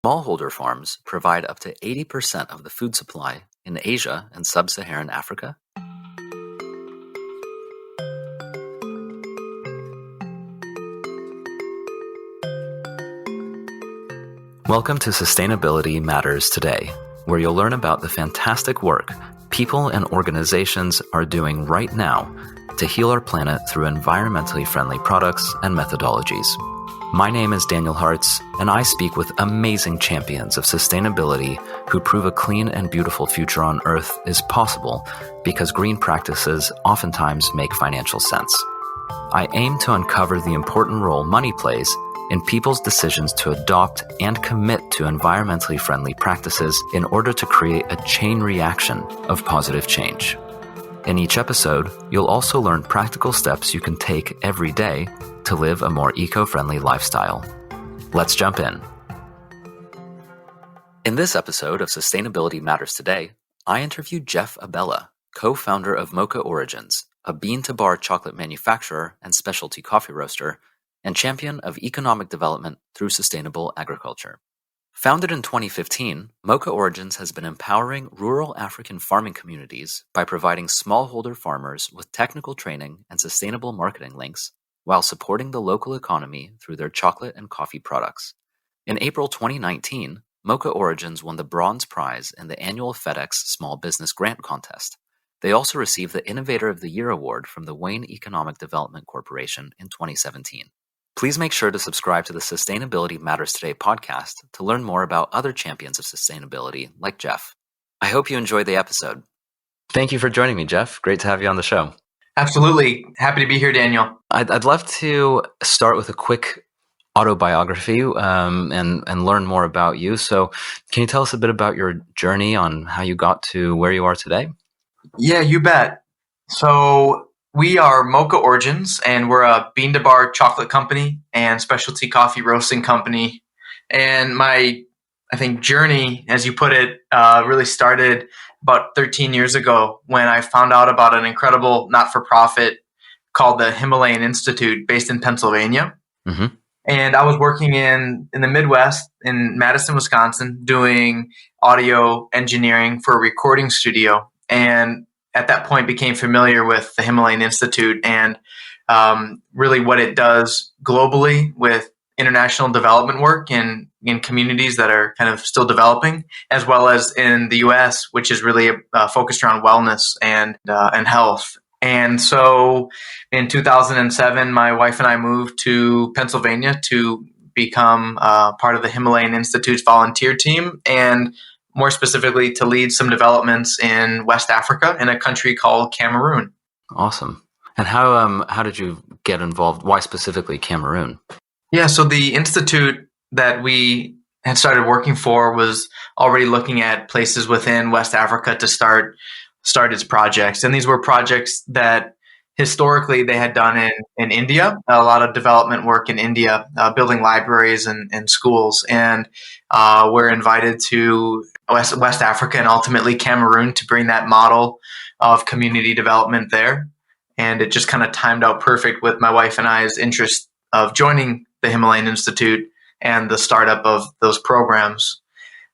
Smallholder farms provide up to 80% of the food supply in Asia and sub-Saharan Africa. Welcome to Sustainability Matters Today, where you'll learn about the fantastic work people and organizations are doing right now to heal our planet through environmentally friendly products and methodologies. My name is Daniel Hartz, and I speak with amazing champions of sustainability who prove a clean and beautiful future on Earth is possible because green practices oftentimes make financial sense. I aim to uncover the important role money plays in people's decisions to adopt and commit to environmentally friendly practices in order to create a chain reaction of positive change. In each episode, you'll also learn practical steps you can take every day to live a more eco-friendly lifestyle. Let's jump in. In this episode of Sustainability Matters Today, I interviewed Jeff Abella, co-founder of Moka Origins, a bean-to-bar chocolate manufacturer and specialty coffee roaster, and champion of economic development through sustainable agriculture. Founded in 2015, Moka Origins has been empowering rural African farming communities by providing smallholder farmers with technical training and sustainable marketing links while supporting the local economy through their chocolate and coffee products. In April 2019, Moka Origins won the Bronze Prize in the annual Fedex Small Business Grant Contest. They also received the Innovator of the Year award from the Wayne Economic Development Corporation in 2017. Please make sure to subscribe to the Sustainability Matters Today podcast to learn more about other champions of sustainability like Jeff. I hope you enjoyed the episode. Thank you for joining me, Jeff. Great to have you on the show. Absolutely. Happy to be here, Daniel. I'd love to start with a quick autobiography and learn more about you. So can you tell us a bit about your journey on how you got to where you are today? Yeah, you bet. So we are Moka Origins, and we're a bean-to-bar chocolate company and specialty coffee roasting company. And my, journey, as you put it, really started about 13 years ago when I found out about an incredible not-for-profit called the Himalayan Institute based in Pennsylvania. Mm-hmm. And I was working in the Midwest in Madison, Wisconsin, doing audio engineering for a recording studio. And at that point became familiar with the Himalayan Institute and really what it does globally with international development work in communities that are kind of still developing, as well as in the U.S., which is really focused around wellness and health. And so in 2007, my wife and I moved to Pennsylvania to become part of the Himalayan Institute's volunteer team, and more specifically to lead some developments in West Africa in a country called Cameroon. Awesome. And how did you get involved? Why specifically Cameroon? Yeah, so the institute that we had started working for was already looking at places within West Africa to start its projects. And these were projects that historically they had done in India, a lot of development work in India, building libraries and schools. And we're invited to West Africa and ultimately Cameroon to bring that model of community development there. And it just kind of timed out perfect with my wife and I's interest of joining the Himalayan Institute and the startup of those programs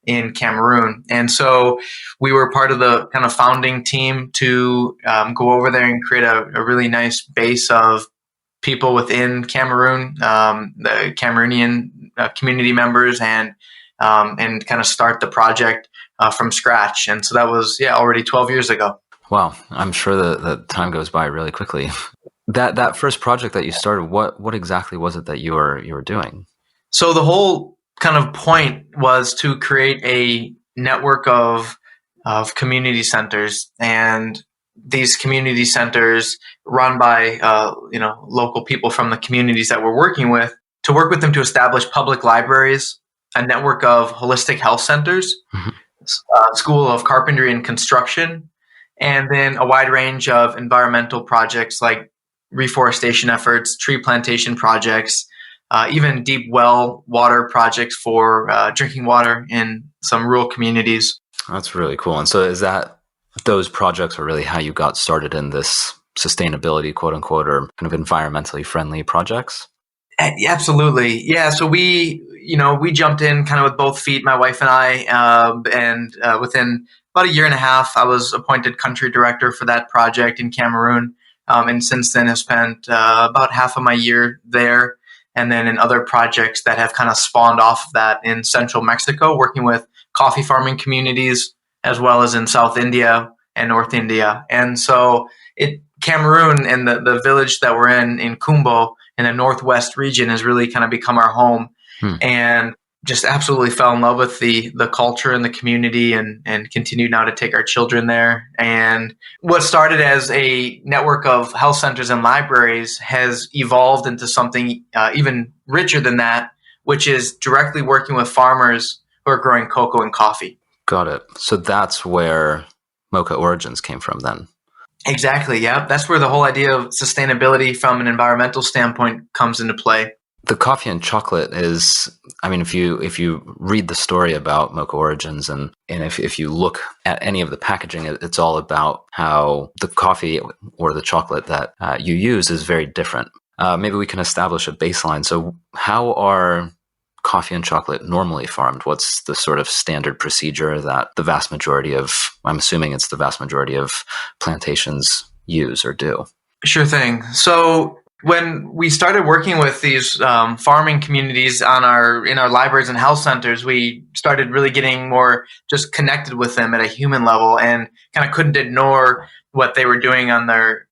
in Cameroon. And so we were part of the kind of founding team to go over there and create a really nice base of people within Cameroon, the Cameroonian community members, and kind of start the project from scratch. And so that was, already 12 years ago. Wow. I'm sure that time goes by really quickly. That first project that you started, what exactly was it that you were doing? So the whole kind of point was to create a network of community centers, and these community centers run by local people from the communities that we're working with, to work with them to establish public libraries, a network of holistic health centers, mm-hmm. School of carpentry and construction, and then a wide range of environmental projects like reforestation efforts, tree plantation projects, even deep well water projects for drinking water in some rural communities. That's really cool. And so is that those projects are really how you got started in this sustainability, quote unquote, or kind of environmentally friendly projects? Absolutely. Yeah. So we jumped in kind of with both feet, my wife and I, and within about a year and a half, I was appointed country director for that project in Cameroon. And since then have spent about half of my year there, and then in other projects that have kind of spawned off of that in central Mexico, working with coffee farming communities, as well as in South India and North India. And so Cameroon and the village that we're in Kumbo, in the northwest region, has really kind of become our home, and just absolutely fell in love with the culture and the community, and continue now to take our children there. And what started as a network of health centers and libraries has evolved into something even richer than that, which is directly working with farmers who are growing cocoa and coffee. Got it. So that's where Moka Origins came from then. Exactly. Yeah. That's where the whole idea of sustainability from an environmental standpoint comes into play. The coffee and chocolate is, I mean, if you read the story about Moka Origins, and if you look at any of the packaging, it's all about how the coffee or the chocolate that you use is very different. Maybe we can establish a baseline. So how are coffee and chocolate normally farmed? What's the sort of standard procedure that I'm assuming it's the vast majority of plantations use or do? Sure thing. So when we started working with these farming communities in our libraries and health centers, we started really getting more just connected with them at a human level, and kind of couldn't ignore what they were doing on their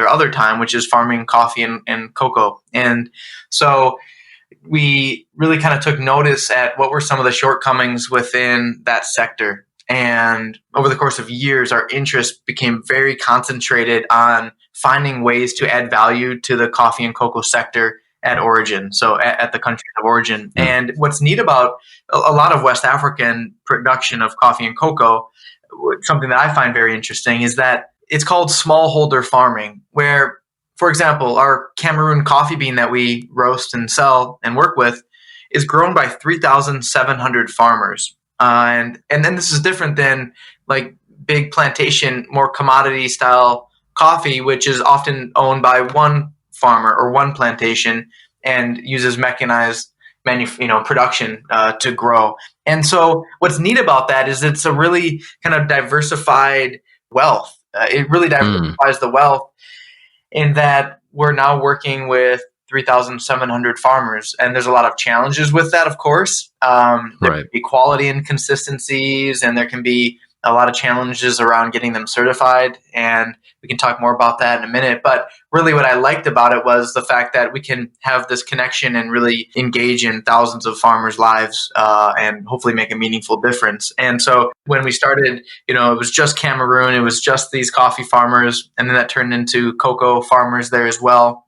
other time, which is farming coffee and cocoa. And so we really kind of took notice at what were some of the shortcomings within that sector. And over the course of years, our interest became very concentrated on finding ways to add value to the coffee and cocoa sector at origin, so at the country of origin. And what's neat about a lot of West African production of coffee and cocoa, something that I find very interesting, is that it's called smallholder farming, where, for example, our Cameroon coffee bean that we roast and sell and work with is grown by 3,700 farmers. And then this is different than like big plantation, more commodity style coffee, which is often owned by one farmer or one plantation and uses mechanized production to grow. And so what's neat about that is it's a really kind of diversified wealth. It really diversifies the wealth, in that we're now working with 3,700 farmers. And there's a lot of challenges with that, of course. There can be quality inconsistencies, and there can be a lot of challenges around getting them certified. And we can talk more about that in a minute. But really what I liked about it was the fact that we can have this connection and really engage in thousands of farmers' lives and hopefully make a meaningful difference. And so when we started, it was just Cameroon, it was just these coffee farmers, and then that turned into cocoa farmers there as well.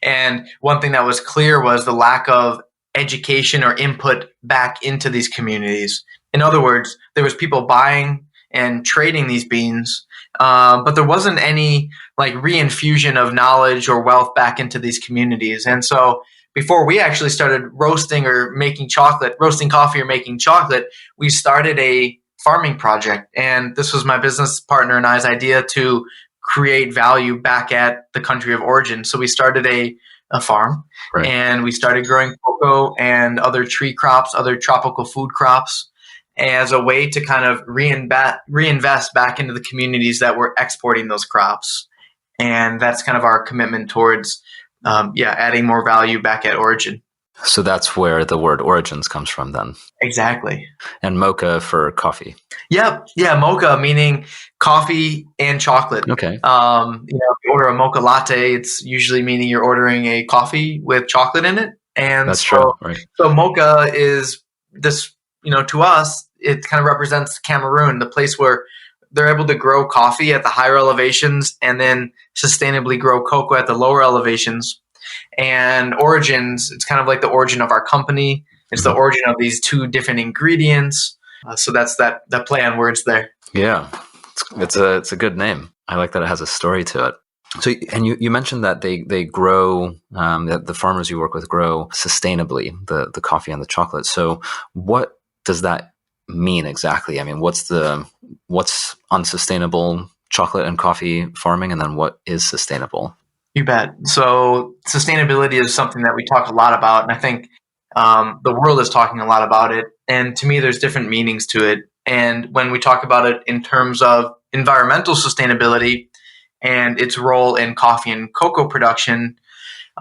And one thing that was clear was the lack of education or input back into these communities. In other words, there was people buying and trading these beans, but there wasn't any like reinfusion of knowledge or wealth back into these communities. And so before we actually started roasting coffee or making chocolate, we started a farming project. And this was my business partner and I's idea to create value back at the country of origin. So we started a farm, and we started growing cocoa and other tree crops, other tropical food crops, as a way to kind of reinvest back into the communities that were exporting those crops. And that's kind of our commitment towards adding more value back at origin. So that's where the word origins comes from then. Exactly. And mocha for coffee. Yep. Yeah. Mocha meaning coffee and chocolate. Okay. If you order a mocha latte, it's usually meaning you're ordering a coffee with chocolate in it. And that's true. Right. So mocha is this, to us, it kind of represents Cameroon, the place where they're able to grow coffee at the higher elevations and then sustainably grow cocoa at the lower elevations. And Origins, it's kind of like the origin of our company. It's the origin of these two different ingredients. So that's that play on words there. Yeah, it's a good name. I like that it has a story to it. So, and you mentioned that they grow, that the farmers you work with grow sustainably, the coffee and the chocolate. So what does that mean exactly? I mean, what's unsustainable chocolate and coffee farming, and then what is sustainable? You bet. So sustainability is something that we talk a lot about, and I think the world is talking a lot about it. And to me, there's different meanings to it. And when we talk about it in terms of environmental sustainability and its role in coffee and cocoa production,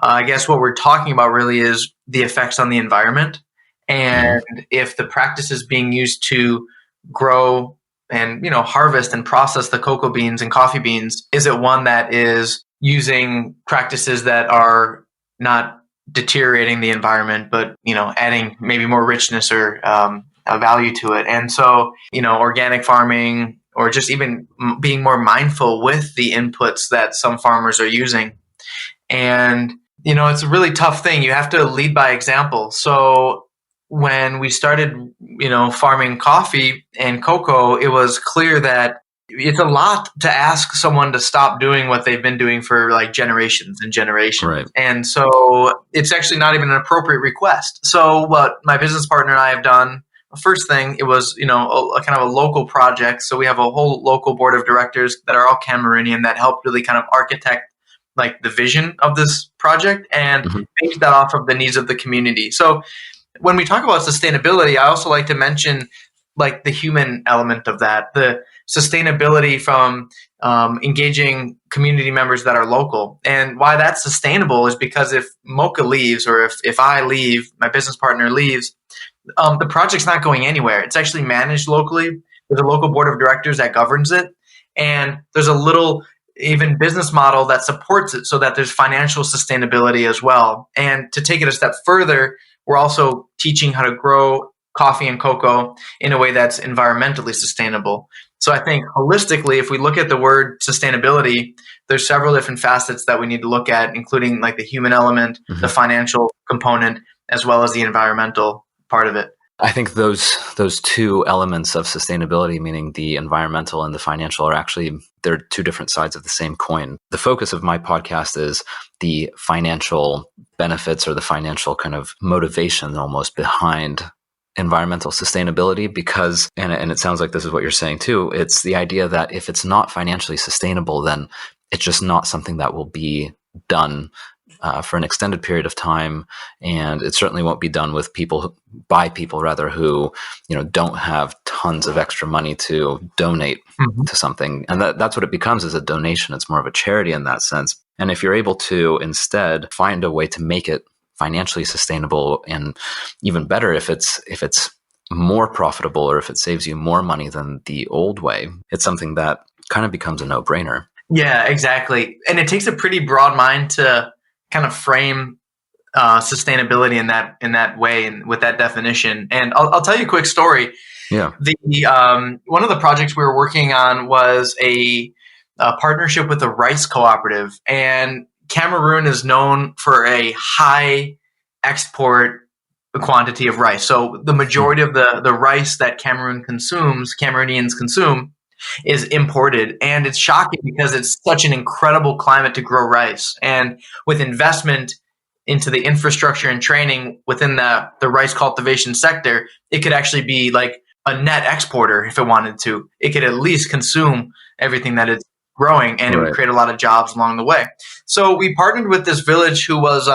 I guess what we're talking about really is the effects on the environment, and if the practices being used to grow and harvest and process the cocoa beans and coffee beans, is it one that is using practices that are not deteriorating the environment, but adding maybe more richness or a value to it. And so organic farming, or just even being more mindful with the inputs that some farmers are using. And it's a really tough thing. You have to lead by example. So when we started farming coffee and cocoa, it was clear that it's a lot to ask someone to stop doing what they've been doing for like generations and generations. Right. And so it's actually not even an appropriate request. So what my business partner and I have done, first thing, it was a kind of a local project. So we have a whole local board of directors that are all Cameroonian that help really kind of architect like the vision of this project and base that off of the needs of the community. So when we talk about sustainability, I also like to mention like the human element of that, the sustainability from engaging community members that are local. And why that's sustainable is because if Moka leaves, or if I leave, my business partner leaves, the project's not going anywhere. It's actually managed locally. There's a local board of directors that governs it. And there's a little even business model that supports it so that there's financial sustainability as well. And to take it a step further, we're also teaching how to grow coffee and cocoa in a way that's environmentally sustainable. So I think holistically, if we look at the word sustainability, there's several different facets that we need to look at, including like the human element, the financial component, as well as the environmental part of it. I think those two elements of sustainability, meaning the environmental and the financial, are actually, they're two different sides of the same coin. The focus of my podcast is the financial benefits, or the financial kind of motivation almost behind environmental sustainability, because, and it sounds like this is what you're saying too, it's the idea that if it's not financially sustainable, then it's just not something that will be done for an extended period of time, and it certainly won't be done with by people who don't have tons of extra money to donate to something, and that's what it becomes, is a donation. It's more of a charity in that sense. And if you're able to instead find a way to make it financially sustainable, and even better if it's more profitable, or if it saves you more money than the old way, it's something that kind of becomes a no-brainer. Yeah, exactly. And it takes a pretty broad mind to kind of frame sustainability in that way and with that definition. And I'll tell you a quick story. Yeah. The one of the projects we were working on was a partnership with a rice cooperative, and Cameroon is known for a high export quantity of rice. So the majority of the rice that Cameroonians consume, is imported. And it's shocking because it's such an incredible climate to grow rice. And with investment into the infrastructure and training within the rice cultivation sector, it could actually be like a net exporter if it wanted to. It could at least consume everything that it's growing, and it would create a lot of jobs along the way. So we partnered with this village who was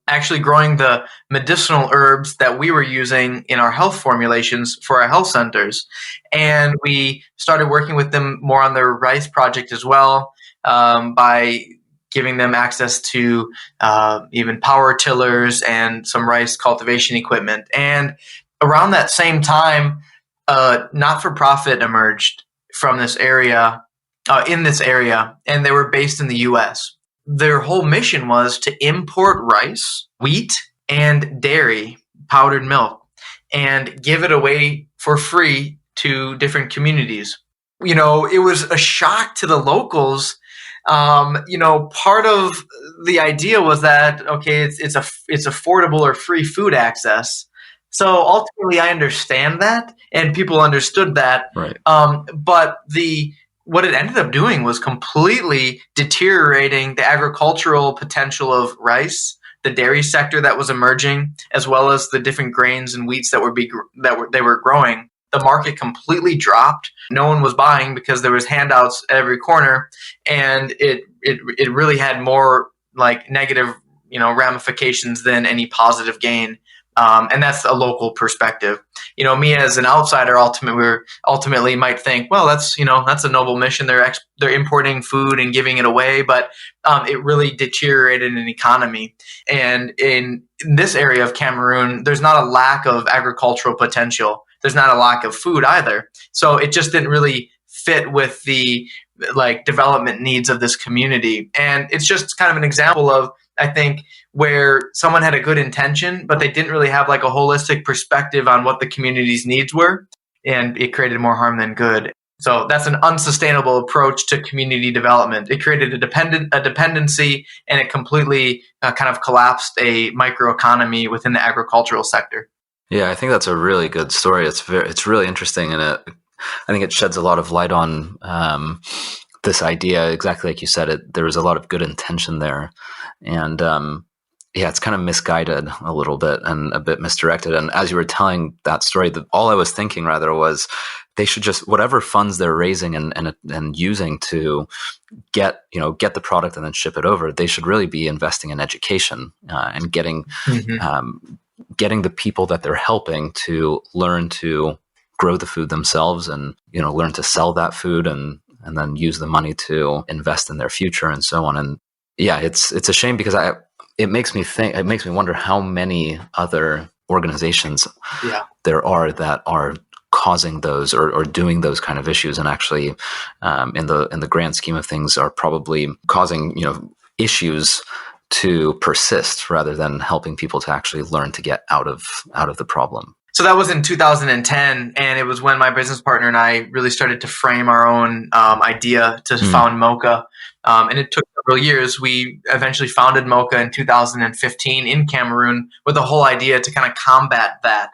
actually growing the medicinal herbs that we were using in our health formulations for our health centers. And we started working with them more on their rice project as well, by giving them access to even power tillers and some rice cultivation equipment. And around that same time, not-for-profit emerged from this area, in this area, and they were based in the U.S. Their whole mission was to import rice, wheat, and dairy, powdered milk, and give it away for free to different communities. It was a shock to the locals. Part of the idea was that, okay, it's affordable or free food access. So ultimately, I understand that, and people understood that. Right. But what it ended up doing was completely deteriorating the agricultural potential of rice, the dairy sector that was emerging, as well as the different grains and wheats that they were growing. The market completely dropped. No one was buying because there was handouts at every corner, and it really had more like negative, ramifications than any positive gain. And that's a local perspective. Me as an outsider, ultimately might think, well, that's a noble mission. They're importing food and giving it away, but it really deteriorated an economy. And in this area of Cameroon, there's not a lack of agricultural potential. There's not a lack of food either. So it just didn't really fit with the development needs of this community. And it's just kind of an example of, I think, where someone had a good intention, but they didn't really have like a holistic perspective on what the community's needs were, and it created more harm than good. So that's an unsustainable approach to community development. It created a dependency, and it completely kind of collapsed a microeconomy within the agricultural sector. Yeah, I think that's a really good story. It's really interesting, and I think it sheds a lot of light on this idea. Exactly like you said, there was a lot of good intention there, and it's kind of misguided a little bit and a bit misdirected. And as you were telling that story, all I was thinking rather was they should just, whatever funds they're raising and using to get the product and then ship it over, they should really be investing in education and getting the people that they're helping to learn to grow the food themselves and learn to sell that food and then use the money to invest in their future and so on. And it's a shame because it makes me wonder how many other organizations there are that are causing those or doing those kind of issues, and actually in the grand scheme of things are probably causing issues to persist rather than helping people to actually learn to get out of the problem. So that was in 2010, and it was when my business partner and I really started to frame our own idea to found Moka. And it took several years. We eventually founded Moka in 2015 in Cameroon with the whole idea to kind of combat that.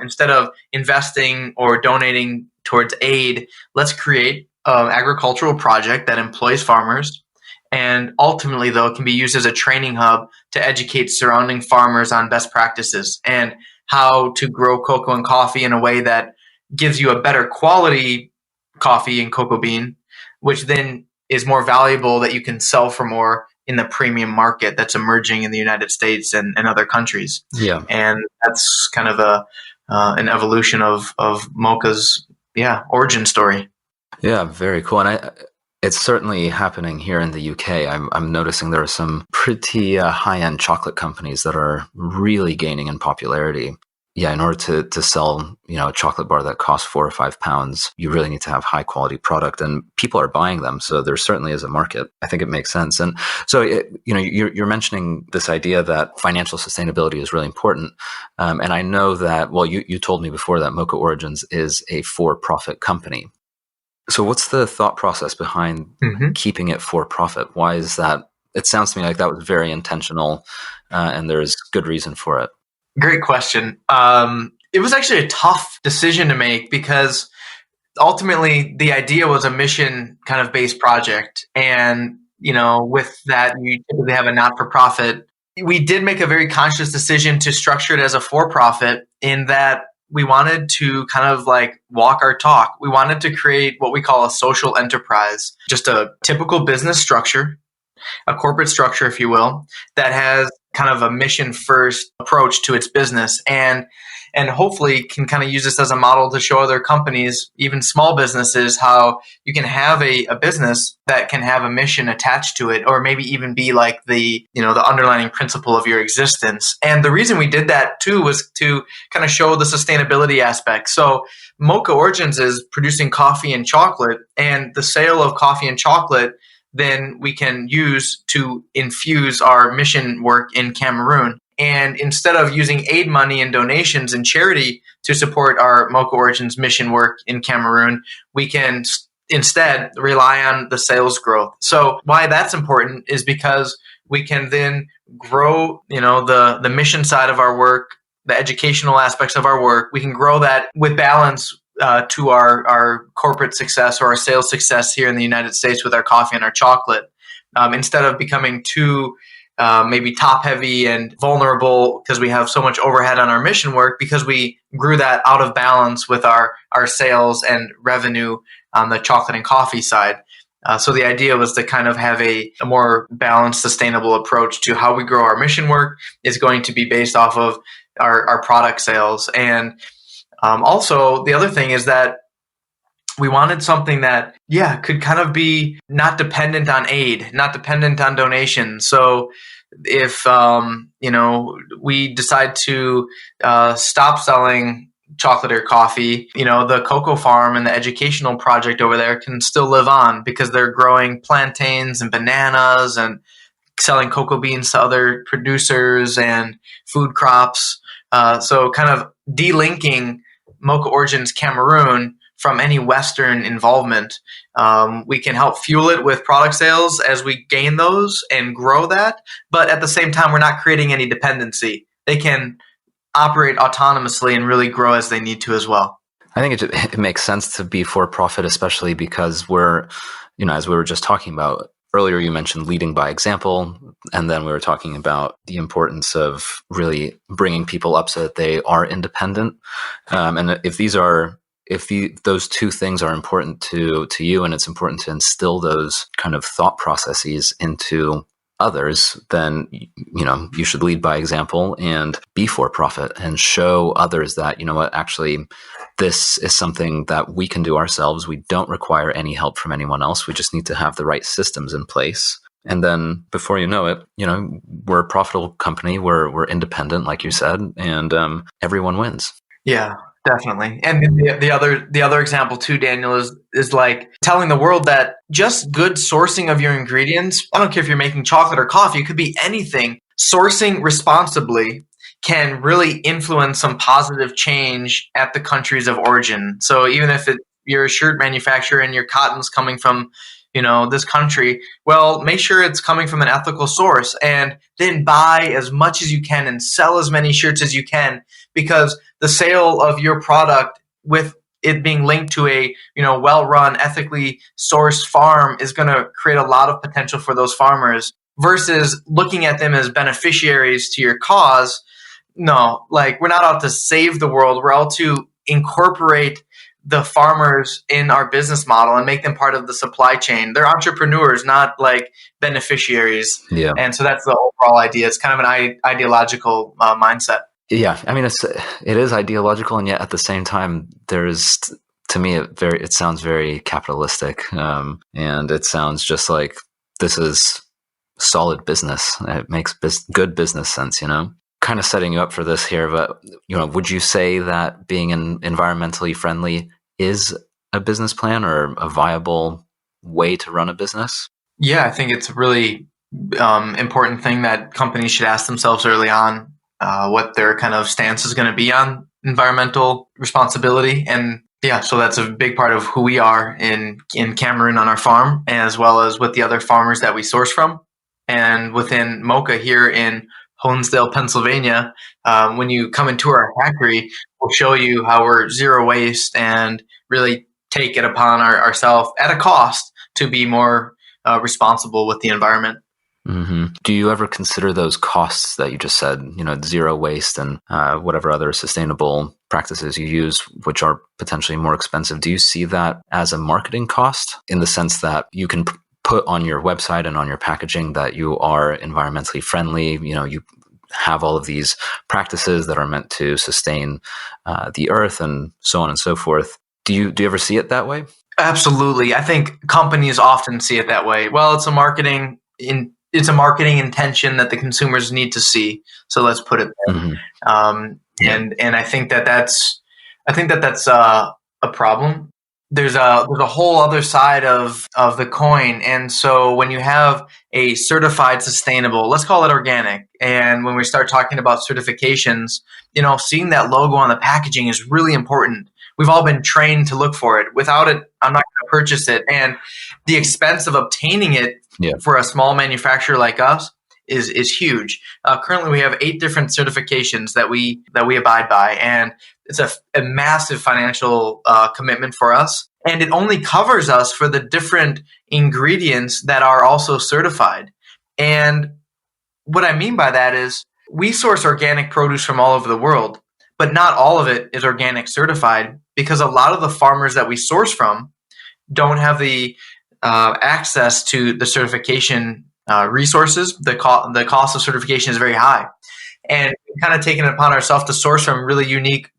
Instead of investing or donating towards aid, let's create an agricultural project that employs farmers, and ultimately, though, it can be used as a training hub to educate surrounding farmers on best practices and how to grow cocoa and coffee in a way that gives you a better quality coffee and cocoa bean, which then is more valuable, that you can sell for more in the premium market that's emerging in the United States and other countries. Yeah. And that's kind of an evolution of Moka's origin story. Yeah, very cool. And it's certainly happening here in the UK. I'm noticing there are some pretty high-end chocolate companies that are really gaining in popularity. Yeah, in order to sell, a chocolate bar that costs £4 or £5, you really need to have high quality product, and people are buying them. So there certainly is a market. I think it makes sense. And so, you're mentioning this idea that financial sustainability is really important. And I know that, well, you told me before that Moka Origins is a for-profit company. So what's the thought process behind keeping it for profit? Why is that? It sounds to me like that was very intentional, and there's good reason for it. Great question. It was actually a tough decision to make because ultimately the idea was a mission kind of based project. And, with that, you typically have a not-for-profit. We did make a very conscious decision to structure it as a for-profit, in that we wanted to kind of like walk our talk. We wanted to create what we call a social enterprise, just a typical business structure, a corporate structure, if you will, that has kind of a mission first approach to its business, and hopefully can kind of use this as a model to show other companies, even small businesses, how you can have a business that can have a mission attached to it, or maybe even be like the underlying principle of your existence. And the reason we did that too was to kind of show the sustainability aspect. So Moka Origins is producing coffee and chocolate, and the sale of coffee and chocolate then we can use to infuse our mission work in Cameroon. And instead of using aid money and donations and charity to support our Moka Origins mission work in Cameroon, we can instead rely on the sales growth. So why that's important is because we can then grow, the mission side of our work, the educational aspects of our work. We can grow that with balance to our corporate success or our sales success here in the United States with our coffee and our chocolate, instead of becoming too maybe top heavy and vulnerable because we have so much overhead on our mission work, because we grew that out of balance with our sales and revenue on the chocolate and coffee side. So the idea was to kind of have a more balanced, sustainable approach to how we grow our mission work is going to be based off of our product sales. And also, the other thing is that we wanted something that, could kind of be not dependent on aid, not dependent on donations. So if, we decide to stop selling chocolate or coffee, the cocoa farm and the educational project over there can still live on because they're growing plantains and bananas and selling cocoa beans to other producers and food crops. So kind of delinking Moka Origins Cameroon from any Western involvement. We can help fuel it with product sales as we gain those and grow that. But at the same time, we're not creating any dependency. They can operate autonomously and really grow as they need to as well. I think it makes sense to be for profit, especially because we're, as we were just talking about earlier, you mentioned leading by example, and then we were talking about the importance of really bringing people up so that they are independent. And if those two things are important to you, and it's important to instill those kind of thought processes into others, then you should lead by example and be for profit and show others that, actually this is something that we can do ourselves. We don't require any help from anyone else. We just need to have the right systems in place. And then before you know it, we're a profitable company. We're independent, like you said, and everyone wins. Yeah. Definitely. And the other example too, Daniel, is like telling the world that just good sourcing of your ingredients, I don't care if you're making chocolate or coffee, it could be anything, sourcing responsibly can really influence some positive change at the countries of origin. So even if you're a shirt manufacturer and your cotton's coming from this country, well, make sure it's coming from an ethical source and then buy as much as you can and sell as many shirts as you can, because the sale of your product with it being linked to a well-run, ethically sourced farm is going to create a lot of potential for those farmers versus looking at them as beneficiaries to your cause. No, like we're not out to save the world. We're out to incorporate the farmers in our business model and make them part of the supply chain. They're entrepreneurs, not like beneficiaries. Yeah. And so that's the overall idea. It's kind of an ideological mindset. Yeah. I mean, it is ideological, and yet at the same time, there's, to me, it sounds very capitalistic. And it sounds just like this is solid business. It makes good business sense, kind of setting you up for this here, but would you say that being environmentally friendly is a business plan or a viable way to run a business? Yeah, I think it's a really important thing that companies should ask themselves early on what their kind of stance is going to be on environmental responsibility. And yeah, so that's a big part of who we are in Cameroon on our farm, as well as with the other farmers that we source from. And within Moka here in Honesdale, Pennsylvania, when you come into our factory, we'll show you how we're zero waste and really take it upon ourselves at a cost to be more responsible with the environment. Mm-hmm. Do you ever consider those costs that you just said, zero waste and whatever other sustainable practices you use, which are potentially more expensive? Do you see that as a marketing cost in the sense that you can put on your website and on your packaging that you are environmentally friendly, you have all of these practices that are meant to sustain the earth and so on and so forth? Do you ever see it that way? Absolutely. I think companies often see it that way. Well, it's a marketing intention that the consumers need to see. So let's put it there. Mm-hmm. And I think that's a problem. There's a whole other side of the coin. And so when you have a certified sustainable, let's call it organic, and when we start talking about certifications, seeing that logo on the packaging is really important. We've all been trained to look for it. Without it, I'm not going to purchase it. And the expense of obtaining it for a small manufacturer like us is huge. Currently, we have 8 different certifications that we abide by, and it's a massive financial commitment for us. And it only covers us for the different ingredients that are also certified. And what I mean by that is we source organic produce from all over the world, but not all of it is organic certified because a lot of the farmers that we source from don't have the access to the certification resources. The cost of certification is very high. And we've kind of taken it upon ourselves to source from really unique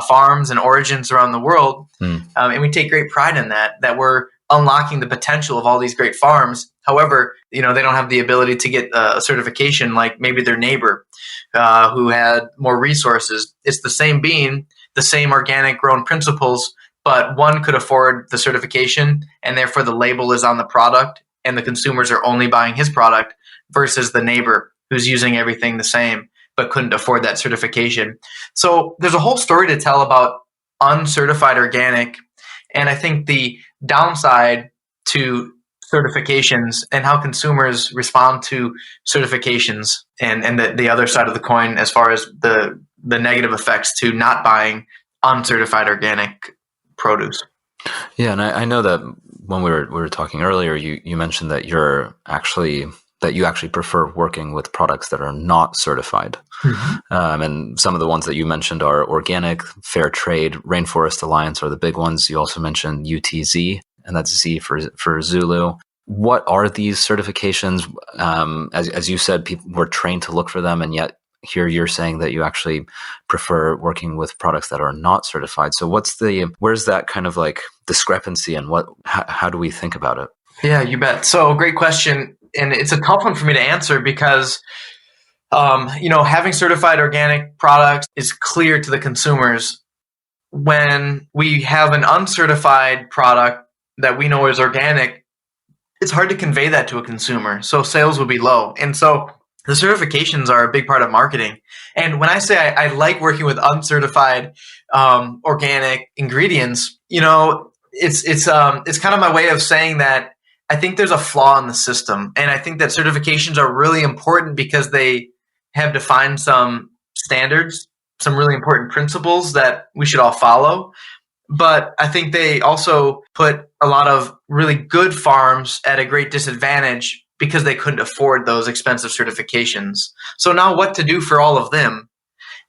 farms and origins around the world. And we take great pride in that we're unlocking the potential of all these great farms. However, they don't have the ability to get a certification like maybe their neighbor who had more resources. It's the same bean, the same organic grown principles, but one could afford the certification and therefore the label is on the product and the consumers are only buying his product versus the neighbor who's using everything the same but couldn't afford that certification. So there's a whole story to tell about uncertified organic. And I think the downside to certifications and how consumers respond to certifications and the other side of the coin as far as the negative effects to not buying uncertified organic produce. Yeah, and I know that when we were talking earlier, you mentioned that you actually prefer working with products that are not certified. And some of the ones that you mentioned are organic, fair trade, Rainforest Alliance are the big ones. You also mentioned UTZ, and that's Z for Zulu. What are these certifications? As you said, people were trained to look for them, and yet here you're saying that you actually prefer working with products that are not certified. So where's that kind of like discrepancy, and how do we think about it? Yeah, you bet. So great question. And it's a tough one for me to answer because, having certified organic products is clear to the consumers. When we have an uncertified product that we know is organic, it's hard to convey that to a consumer. So sales will be low. And so the certifications are a big part of marketing. And when I say I like working with uncertified organic ingredients, it's kind of my way of saying that I think there's a flaw in the system. And I think that certifications are really important because they have defined some standards, some really important principles that we should all follow. But I think they also put a lot of really good farms at a great disadvantage because they couldn't afford those expensive certifications. So now what to do for all of them?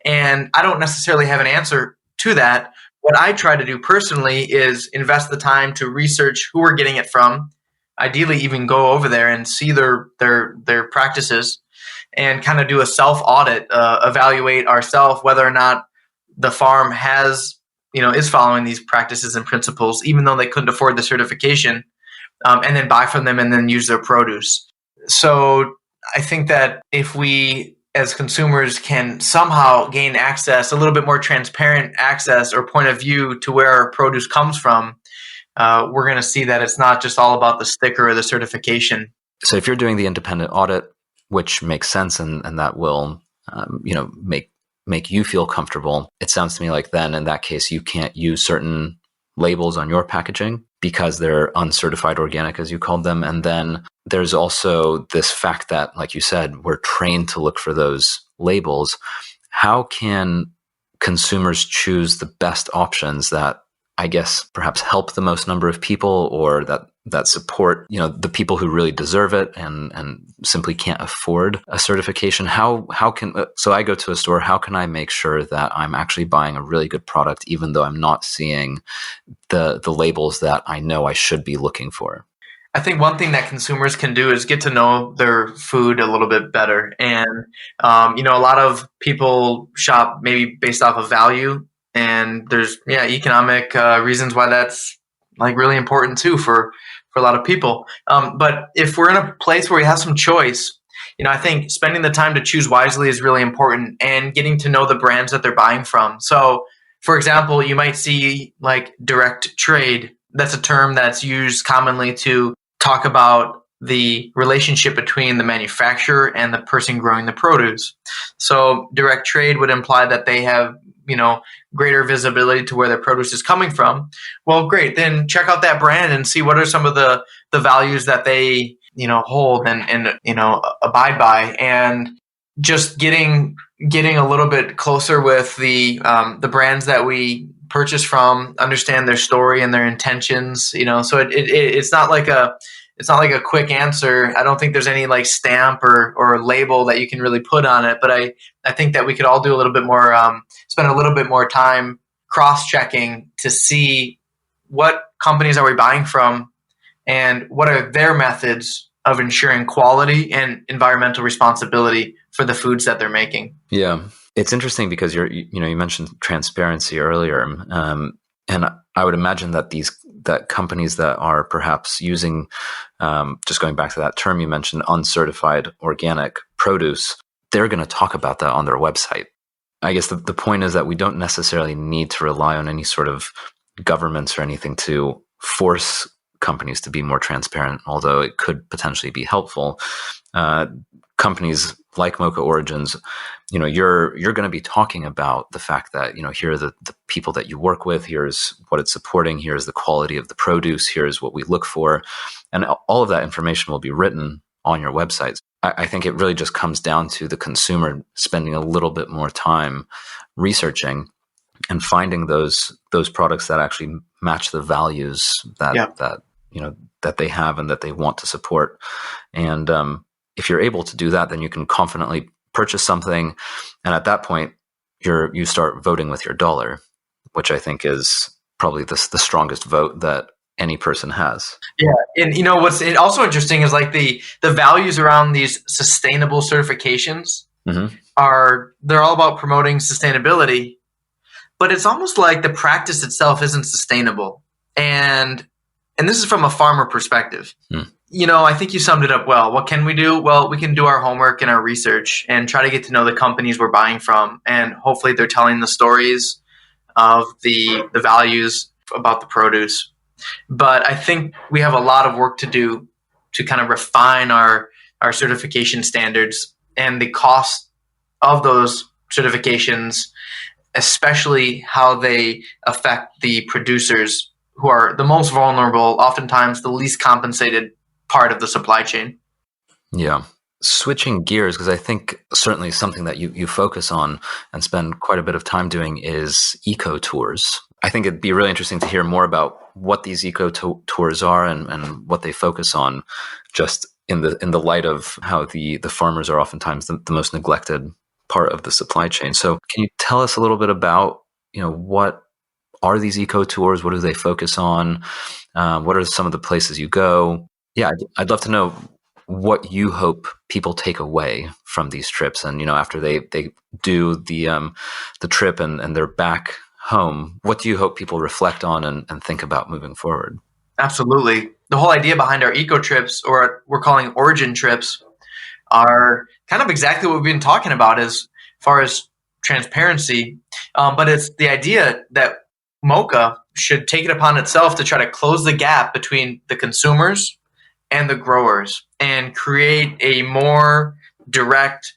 And I don't necessarily have an answer to that. What I try to do personally is invest the time to research who we're getting it from, ideally even go over there and see their practices and kind of do a self-audit, evaluate ourselves whether or not the farm is following these practices and principles, even though they couldn't afford the certification, and then buy from them and then use their produce. So I think that if we as consumers can somehow gain access, a little bit more transparent access or point of view to where our produce comes from, we're going to see that it's not just all about the sticker or the certification. So if you're doing the independent audit, which makes sense, and that will, make you feel comfortable, it sounds to me like then in that case, you can't use certain labels on your packaging because they're uncertified organic, as you called them. And then there's also this fact that, like you said, we're trained to look for those labels. How can consumers choose the best options that, I guess, perhaps help the most number of people, or that support, the people who really deserve it and simply can't afford a certification? So I go to a store, how can I make sure that I'm actually buying a really good product, even though I'm not seeing the labels that I know I should be looking for? I think one thing that consumers can do is get to know their food a little bit better. And, a lot of people shop maybe based off of value. And there's economic reasons why that's like really important too for a lot of people. But if we're in a place where we have some choice, I think spending the time to choose wisely is really important, and getting to know the brands that they're buying from. So, for example, you might see like direct trade. That's a term that's used commonly to talk about the relationship between the manufacturer and the person growing the produce. So direct trade would imply that they have greater visibility to where their produce is coming from. Well, great. Then check out that brand and see what are some of the values that they, hold and abide by, and just getting a little bit closer with the brands that we purchase from, understand their story and their intentions, so it's not like a quick answer. I don't think there's any like stamp or label that you can really put on it. But I think that we could all do a little bit more, spend a little bit more time cross-checking to see what companies are we buying from, and what are their methods of ensuring quality and environmental responsibility for the foods that they're making. Yeah. It's interesting because you mentioned transparency earlier. And I would imagine that that companies that are perhaps using, just going back to that term you mentioned, uncertified organic produce, they're going to talk about that on their website. I guess the point is that we don't necessarily need to rely on any sort of governments or anything to force companies to be more transparent, although it could potentially be helpful. Companies like Moka Origins, you're going to be talking about the fact that, here are the people that you work with, here's what it's supporting, here's the quality of the produce, here's what we look for. And all of that information will be written on your websites. I think it really just comes down to the consumer spending a little bit more time researching and finding those products that actually match the values that they have and that they want to support. And if you're able to do that, then you can confidently purchase something, and at that point, you start voting with your dollar, which I think is probably the strongest vote that any person has. Yeah, and what's also interesting is like the values around these sustainable certifications they're all about promoting sustainability, but it's almost like the practice itself isn't sustainable, and this is from a farmer perspective. I think you summed it up well. What can we do? Well, we can do our homework and our research and try to get to know the companies we're buying from. And hopefully they're telling the stories of the values about the produce. But I think we have a lot of work to do to kind of refine our certification standards and the cost of those certifications, especially how they affect the producers who are the most vulnerable, oftentimes the least compensated part of the supply chain. Yeah. Switching gears, because I think certainly something that you focus on and spend quite a bit of time doing is eco tours. I think it'd be really interesting to hear more about what these eco tours are and what they focus on, just in the light of how the farmers are oftentimes the most neglected part of the supply chain. So can you tell us a little bit about, what are these eco tours? What do they focus on? What are some of the places you go? Yeah, I'd love to know what you hope people take away from these trips, and after they do the trip and they're back home, what do you hope people reflect on and think about moving forward? Absolutely. The whole idea behind our eco trips, or what we're calling origin trips, are kind of exactly what we've been talking about as far as transparency. But it's the idea that Moka should take it upon itself to try to close the gap between the consumers and the growers and create a more direct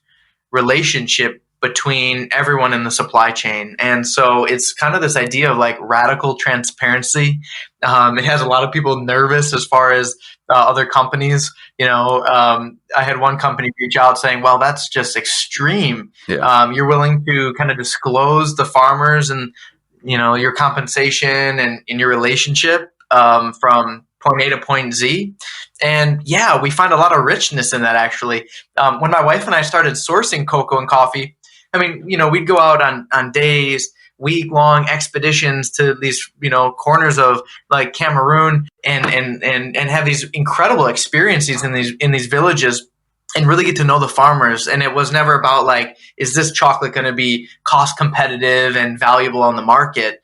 relationship between everyone in the supply chain. And so it's kind of this idea of like radical transparency. It has a lot of people nervous as far as other companies. I had one company reach out saying, well, that's just extreme. Yeah. You're willing to kind of disclose the farmers and, your compensation and in your relationship from point A to point Z. And yeah, we find a lot of richness in that actually. When my wife and I started sourcing cocoa and coffee, we'd go out on days, week-long expeditions to these, corners of like Cameroon and have these incredible experiences in these villages and really get to know the farmers. And it was never about like, is this chocolate going to be cost competitive and valuable on the market?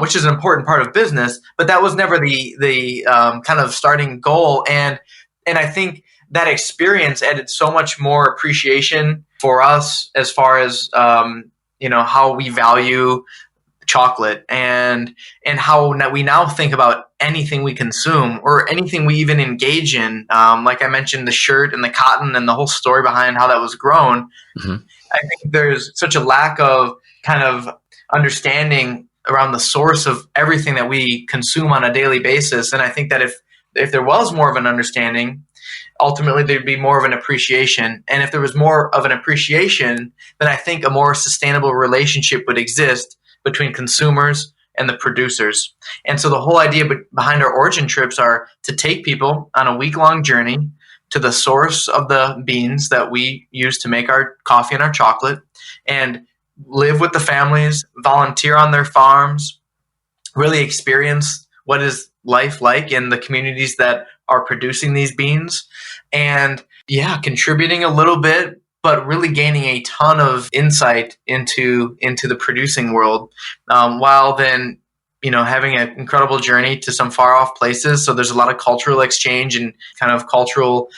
Which is an important part of business, but that was never the kind of starting goal. And I think that experience added so much more appreciation for us as far as how we value chocolate and how we now think about anything we consume or anything we even engage in. Like I mentioned, the shirt and the cotton and the whole story behind how that was grown. Mm-hmm. I think there's such a lack of kind of understanding around the source of everything that we consume on a daily basis. And I think that if there was more of an understanding, ultimately there'd be more of an appreciation. And if there was more of an appreciation, then I think a more sustainable relationship would exist between consumers and the producers. And so the whole idea behind our origin trips are to take people on a week-long journey to the source of the beans that we use to make our coffee and our chocolate, and live with the families, volunteer on their farms, really experience what is life like in the communities that are producing these beans, and contributing a little bit, but really gaining a ton of insight into the producing world, while then having an incredible journey to some far off places. So there's a lot of cultural exchange and kind of cultural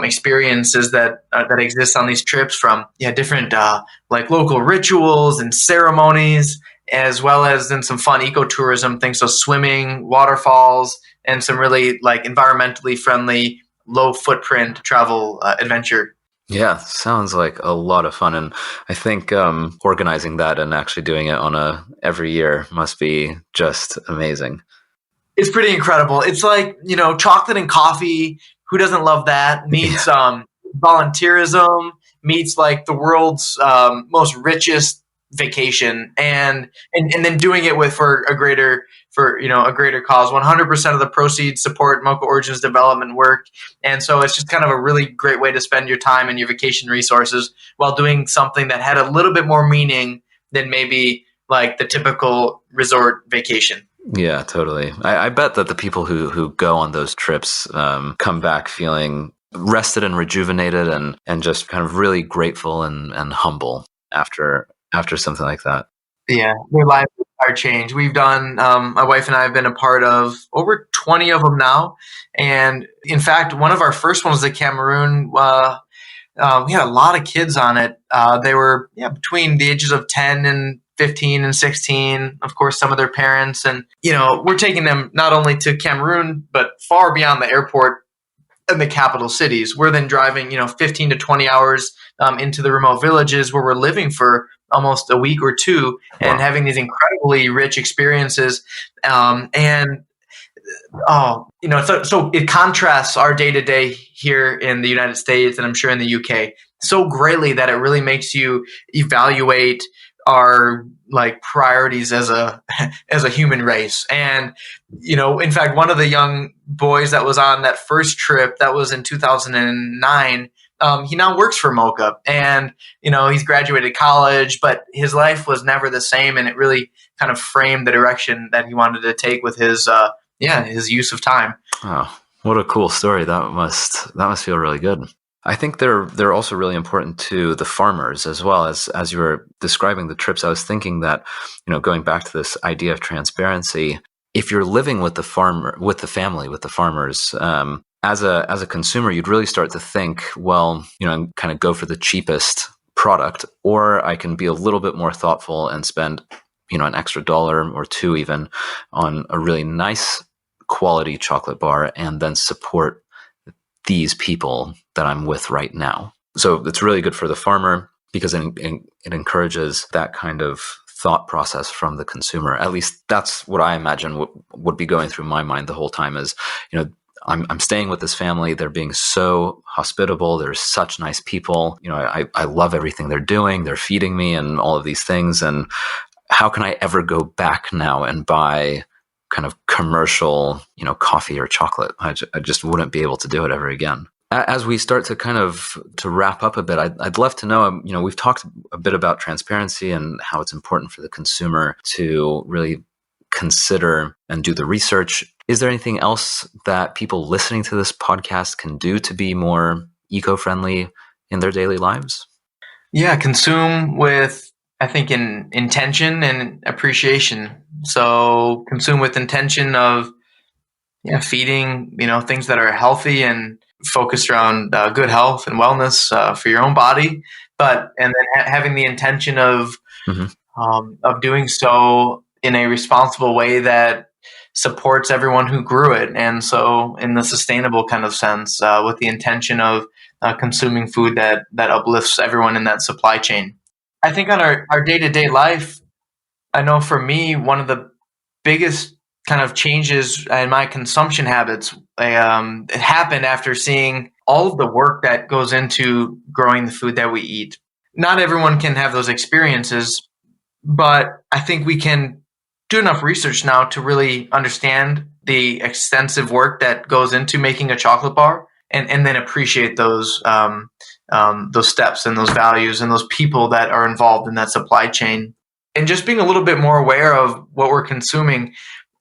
experiences that exist on these trips, from different like local rituals and ceremonies, as well as then some fun ecotourism things, so swimming, waterfalls, and some really like environmentally friendly, low footprint travel adventure. Yeah, sounds like a lot of fun. And I think organizing that and actually doing it on every year must be just amazing. It's pretty incredible. It's like, chocolate and coffee. Who doesn't love that? Meets volunteerism, meets like the world's most richest vacation, and then doing it for a greater cause. 100% of the proceeds support Moka Origins development work, and so it's just kind of a really great way to spend your time and your vacation resources while doing something that had a little bit more meaning than maybe like the typical resort vacation. Yeah, totally. I bet that the people who go on those trips come back feeling rested and rejuvenated and just kind of really grateful and humble after something like that. Yeah, their lives are changed. We've done, my wife and I have been a part of over 20 of them now. And in fact, one of our first ones at Cameroon, we had a lot of kids on it. They were between the ages of 10 and 15 and 16, of course, some of their parents. And, we're taking them not only to Cameroon, but far beyond the airport and the capital cities. We're then driving, 15 to 20 hours into the remote villages where we're living for almost a week or two, and having these incredibly rich experiences. So it contrasts our day to day here in the United States, and I'm sure in the UK, so greatly that it really makes you evaluate our like priorities as a human race. And in fact, one of the young boys that was on that first trip, that was in 2009, he now works for Moka, and he's graduated college, but his life was never the same, and it really kind of framed the direction that he wanted to take with his use of time. Oh, what a cool story! That must feel really good. I think they're also really important to the farmers as well. As you were describing the trips, I was thinking that, going back to this idea of transparency, if you're living with the farmers, as a consumer, you'd really start to think, well, and kind of go for the cheapest product, or I can be a little bit more thoughtful and spend, an extra $1 or $2 even on a really nice quality chocolate bar, and then support these people that I'm with right now. So it's really good for the farmer because it encourages that kind of thought process from the consumer. At least that's what I imagine would be going through my mind the whole time is, I'm staying with this family. They're being so hospitable. They're such nice people. I love everything they're doing. They're feeding me and all of these things. And how can I ever go back now and buy kind of commercial, coffee or chocolate? I just wouldn't be able to do it ever again. As we start to wrap up a bit, I'd love to know, we've talked a bit about transparency and how it's important for the consumer to really consider and do the research. Is there anything else that people listening to this podcast can do to be more eco-friendly in their daily lives? Yeah, consume with, I think, in intention and appreciation. So consume with intention of feeding, things that are healthy and focused around good health and wellness for your own body, and then having the intention of doing so in a responsible way that supports everyone who grew it. And so in the sustainable kind of sense, with the intention of consuming food that uplifts everyone in that supply chain. I think on our day-to-day life, I know for me, one of the biggest kind of changes in my consumption habits, it happened after seeing all of the work that goes into growing the food that we eat. Not everyone can have those experiences, but I think we can do enough research now to really understand the extensive work that goes into making a chocolate bar, and then appreciate those steps and those values and those people that are involved in that supply chain. And just being a little bit more aware of what we're consuming.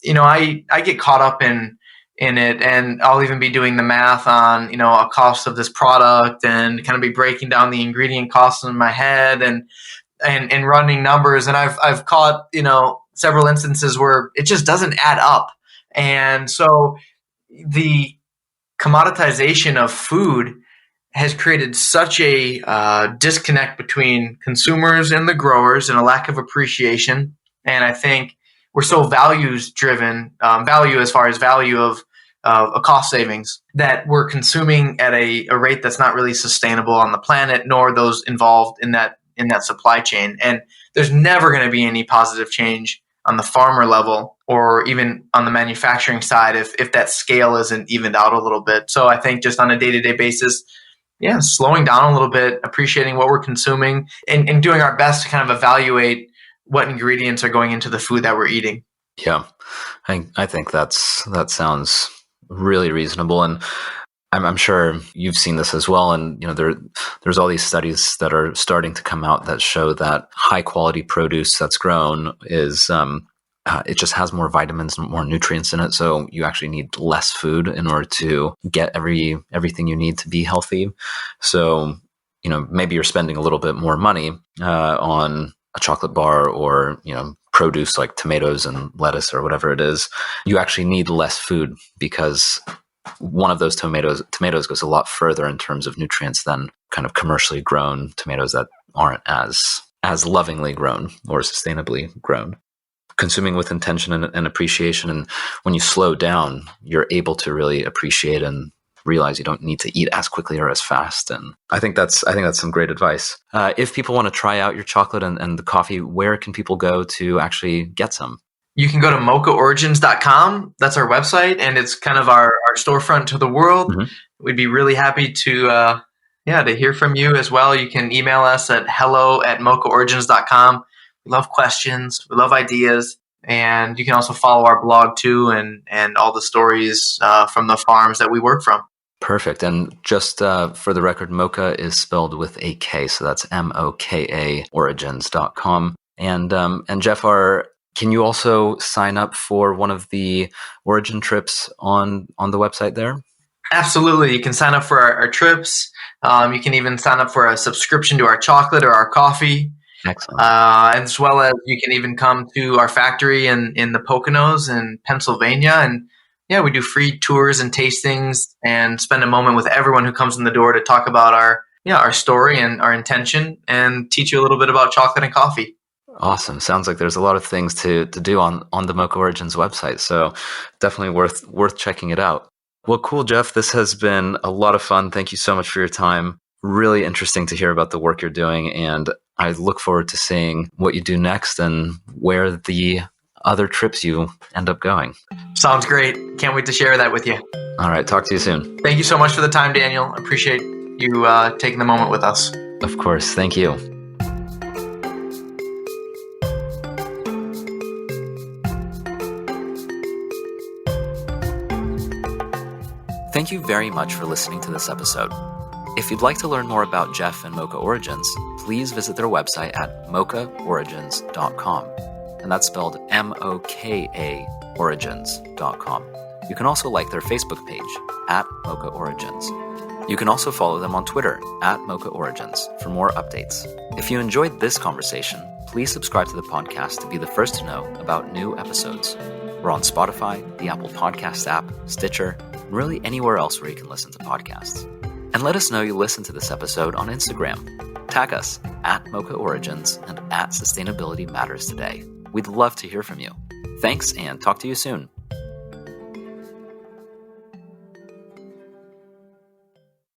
I get caught up in it, and I'll even be doing the math on, a cost of this product, and kind of be breaking down the ingredient costs in my head and running numbers. And I've caught, several instances where it just doesn't add up. And so the commoditization of food has created such a disconnect between consumers and the growers, and a lack of appreciation. And I think we're so values driven, value as far as value of a cost savings, that we're consuming at a rate that's not really sustainable on the planet, nor those involved in that supply chain. And there's never going to be any positive change on the farmer level, or even on the manufacturing side, if that scale isn't evened out a little bit. So I think just on a day-to-day basis, slowing down a little bit, appreciating what we're consuming, and doing our best to kind of evaluate what ingredients are going into the food that we're eating. Yeah, I think that sounds really reasonable, and I'm sure you've seen this as well. And there's all these studies that are starting to come out that show that high quality produce that's grown is it just has more vitamins and more nutrients in it. So you actually need less food in order to get everything you need to be healthy. So maybe you're spending a little bit more money on a chocolate bar, or produce like tomatoes and lettuce or whatever it is. You actually need less food, because one of those tomatoes goes a lot further in terms of nutrients than kind of commercially grown tomatoes that aren't as lovingly grown or sustainably grown. Consuming with intention and appreciation, and when you slow down, you're able to really appreciate and realize you don't need to eat as quickly or as fast. And I think that's some great advice. If people want to try out your chocolate and the coffee, where can people go to actually get some? You can go to mokaorigins.com. That's our website, and it's kind of our storefront to the world. Mm-hmm. We'd be really happy to hear from you as well. You can email us at hello@mokaorigins.com. We love questions. We love ideas. And you can also follow our blog too, and all the stories from the farms that we work from. Perfect. And just for the record, Moka is spelled with a K, so that's MOKA origins.com. And Jeff, can you also sign up for one of the origin trips on the website there? Absolutely. You can sign up for our trips. You can even sign up for a subscription to our chocolate or our coffee. Excellent. As well as you can even come to our factory in the Poconos in Pennsylvania. And we do free tours and tastings, and spend a moment with everyone who comes in the door to talk about our story and our intention, and teach you a little bit about chocolate and coffee. Awesome. Sounds like there's a lot of things to do on the Moka Origins website. So definitely worth checking it out. Well, cool, Jeff. This has been a lot of fun. Thank you so much for your time. Really interesting to hear about the work you're doing, and I look forward to seeing what you do next and where the other trips you end up going. Sounds great. Can't wait to share that with you. All right. Talk to you soon. Thank you so much for the time, Daniel. Appreciate you taking the moment with us. Of course. Thank you. Thank you very much for listening to this episode. If you'd like to learn more about Jeff and Moka Origins, please visit their website at mokaorigins.com. And that's spelled MOKA origins.com. You can also like their Facebook page at Moka Origins. You can also follow them on Twitter at Moka Origins for more updates. If you enjoyed this conversation, please subscribe to the podcast to be the first to know about new episodes. We're on Spotify, the Apple Podcast app, Stitcher, and really anywhere else where you can listen to podcasts. And let us know you listened to this episode on Instagram. Tag us at Moka Origins and at Sustainability Matters Today. We'd love to hear from you. Thanks, and talk to you soon.